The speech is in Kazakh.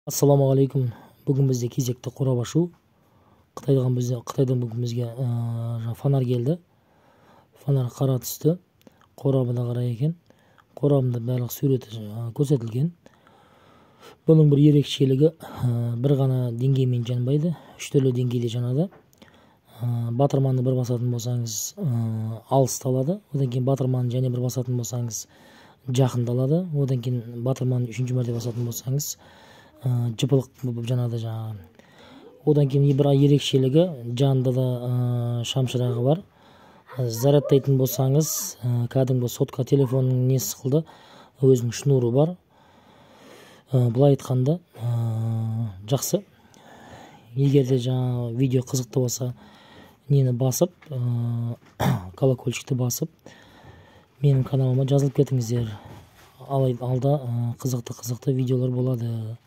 Ассалаумағалейкум. Бүгін бізде кезекті қорап ашу. Қытайдан бүгін бізге фонарь келді. Фонарь қара түсті. Қорабы да қара екен. Қорабында барлық суреті көрсетілген. Бұның бір ерекшелігі, бір ғана деңгеймен жанбайды. 3 түрлі деңгейде жанады. Батырманды бір басатын болсаңыз, алысталады. Одан кейін батырманды және бір басатын болсаңыз, жақындалады. Одан кейін батырманды 3-ші мәрте басатын болсаңыз, жыпылық болып жанады жаңағы. Одан кейін бір ерекшелігі, жанында да шамшырағы бар. Зарядтайтын болсаңыз, кәдімгі сотка телефонның несі сықылды, өзінің шнуры бар. Бұлай айтқанда жақсы. Егер де жаңа видео қызықты болса, нені басып, колокольчикті басып, менің каналыма жазылып кетіңіздер. Алда қызықты видеолар болады.